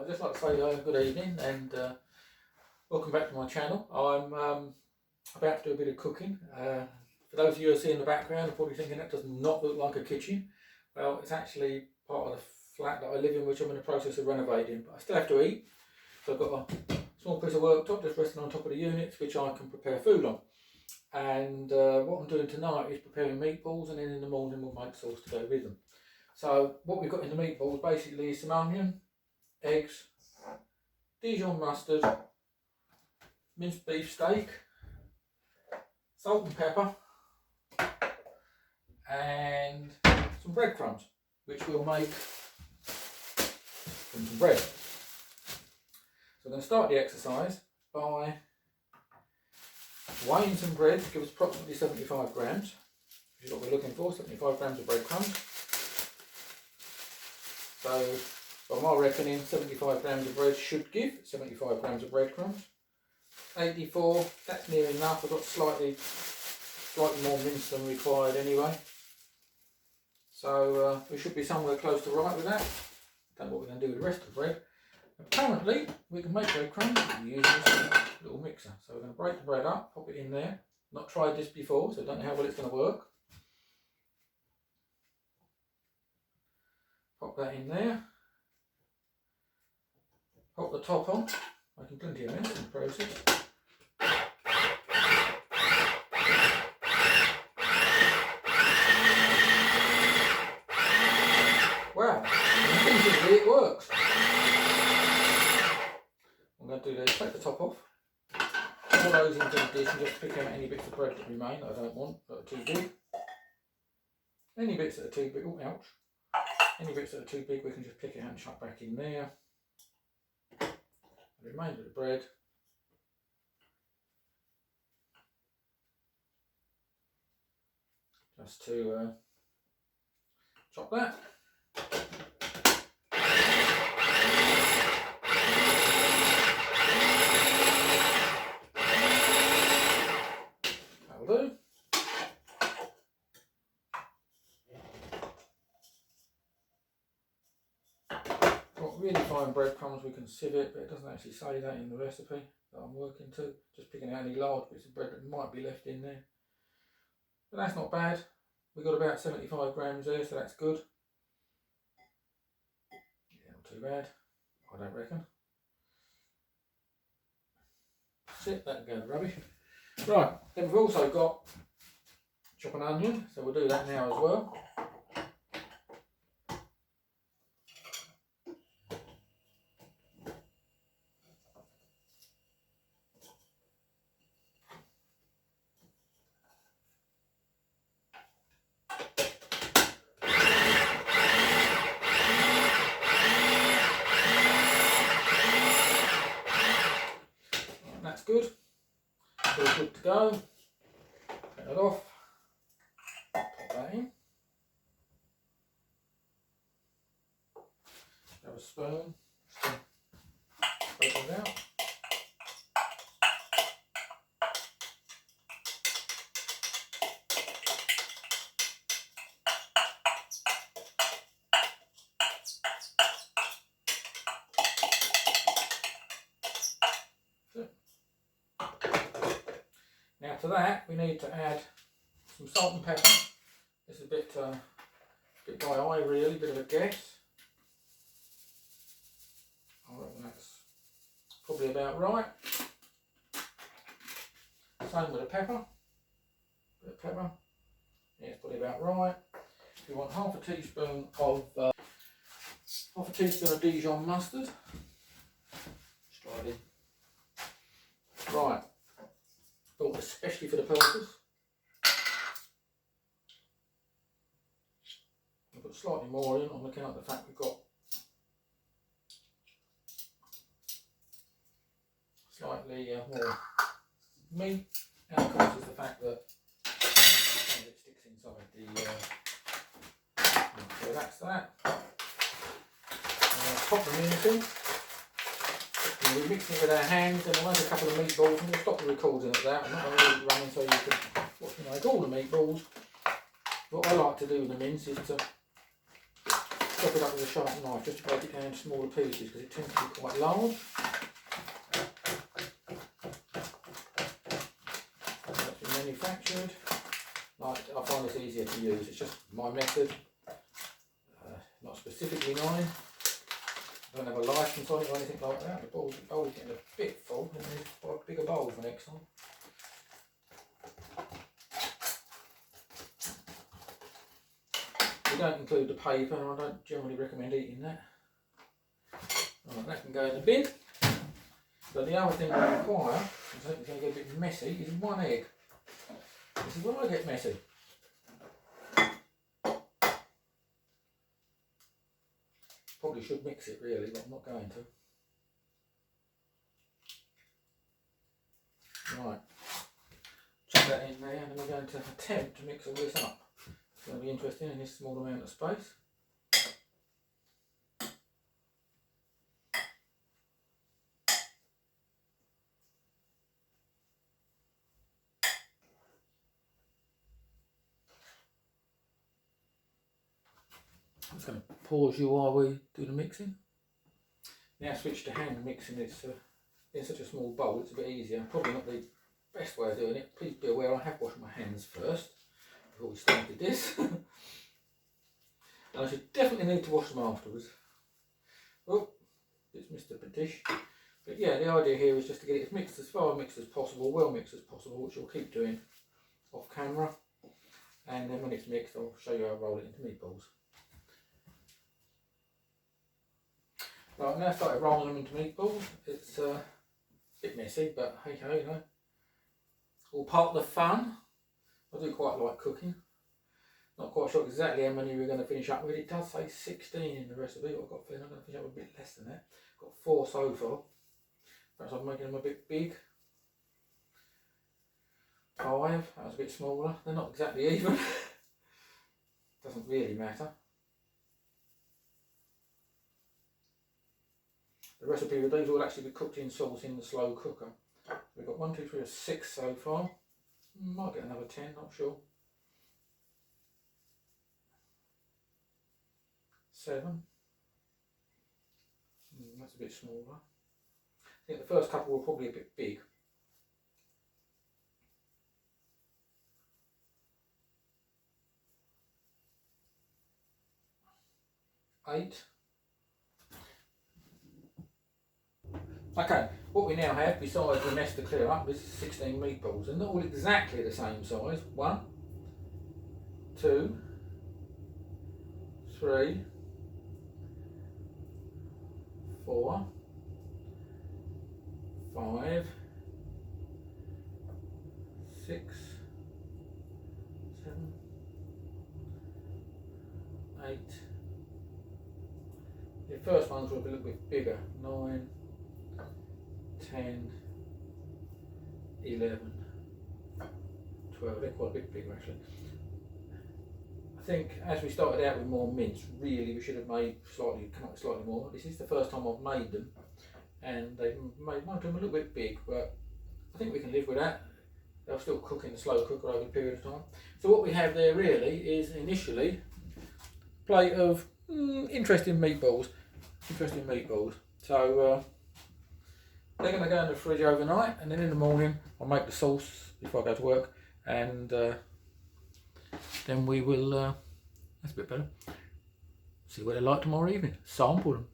I'd just like to say good evening and welcome back to my channel. I'm about to do a bit of cooking. For those of you who are seeing the background, are probably thinking that does not look like a kitchen. Well, it's actually part of the flat that I live in, which I'm in the process of renovating, but I still have to eat. So I've got a small piece of worktop just resting on top of the units, which I can prepare food on. And what I'm doing tonight is preparing meatballs, and then in the morning we'll make sauce to go with them. So what we've got in the meatballs basically is some onion, eggs, Dijon mustard, minced beef steak, salt and pepper, and some breadcrumbs, which we'll make from some bread. So I'm going to start the exercise by weighing some bread to give us approximately 75 grams, which is what we're looking for, 75 grams of breadcrumbs. So by my reckoning, 75 grams of bread should give 75 grams of breadcrumbs. 84, that's near enough. I've got slightly more mince than required anyway. So we should be somewhere close to right with that. Don't know what we're going to do with the rest of the bread. Apparently, we can make breadcrumbs using this little mixer. So we're going to break the bread up, pop it in there. Not tried this before, so I don't know how well it's going to work. Pop that in there. Pop the top on, making plenty of mess in the process. Wow, amazingly it works. I'm going to do this, take the top off, pour those into the dish and just pick out any bits of bread that remain that I don't want, that are too big. Any bits that are too big, oh ouch. Any bits that are too big we can just pick it out and chuck back in there. The remainder of the bread. Just to chop that. That'll do. Really fine breadcrumbs, we can sieve it, but it doesn't actually say that in the recipe that I'm working to. Just picking out any large bits of bread that might be left in there. But that's not bad. We've got about 75 grams there, so that's good. Yeah, not too bad, I don't reckon. That's it, that can go in the rubbish. Right, then we've also got chop an onion, so we'll do that now as well. That's good. So we're good to go. Take that off. Pop that in. Grab a spoon. Just to it out. Now to that we need to add some salt and pepper. This is a bit by eye really, a bit of a guess. I reckon that's probably about right. Same with the pepper. Bit of pepper. Yeah, it's probably about right. We want half a teaspoon of Dijon mustard. Slightly. Right. Thought especially for the purpose. I'll put slightly more in. I'm looking at the fact we've got slightly more meat, and of course is the fact that some of it sticks inside the. So that's that. Pop them into. We're mixing it with our hands, and we'll add a couple of meatballs, and we'll stop the recording at that. I'm not going to leave it running so you can watch me make all the meatballs. What I like to do with the mince is to chop it up with a sharp knife just to break it down into smaller pieces because it tends to be quite large. That's been manufactured. Like, I find this easier to use. It's just my method, not specifically mine. I don't have a license on it or anything like that. The bowl's getting a bit full, and there's quite a bigger bowl for next time. We don't include the paper, and I don't generally recommend eating that. Right, that can go in the bin. So the other thing we require, I think it's going to get a bit messy, is 1 egg. This is where I get messy. Probably should mix it really, but I'm not going to. Right, chuck that in there, and then we're going to attempt to mix all this up. It's going to be interesting in this small amount of space. I'm just going to pause you while we do the mixing. Now switch to hand mixing. It's in such a small bowl, it's a bit easier. Probably not the best way of doing it. Please be aware I have washed my hands first before we started this. And I should definitely need to wash them afterwards. Oh, it's Mr. Petish. But yeah, the idea here is just to get it mixed as far mixed as possible, well mixed as possible, which we'll keep doing off camera. And then when it's mixed, I'll show you how I roll it into meatballs. Right, I've now started rolling them into meatballs. It's a bit messy, but hey ho, you know, all part of the fun. I do quite like cooking. Not quite sure exactly how many we're going to finish up with. It does say 16 in the recipe, but I've got a feeling I'm going to finish up with a bit less than that. Got 4 so far. Perhaps I'm making them a bit big. 5, that was a bit smaller. They're not exactly even. Doesn't really matter. The recipe with these will actually be cooked in sauce in the slow cooker. We've got 1, 2, 3, 6 so far. Might get another 10, not sure. 7. That's a bit smaller. I think the first couple were probably a bit big. 8. Okay, what we now have, besides the mess to clear up, is 16 meatballs. And not all exactly the same size. 1, 2, 3, 4, 5, 6, 7, 8. The first ones were a little bit bigger. 9, 10, 11, 12. They're quite a bit bigger actually. I think as we started out with more mince, really we should have come up with slightly more. This is the first time I've made them, and they've made one of them a little bit big, but I think we can live with that. They'll still cook in the slow cooker over a period of time. So what we have there really is initially a plate of interesting meatballs. So they're going to go in the fridge overnight, and then in the morning I'll make the sauce before I go to work, and then we will, that's a bit better, see what they're like tomorrow evening, sample them.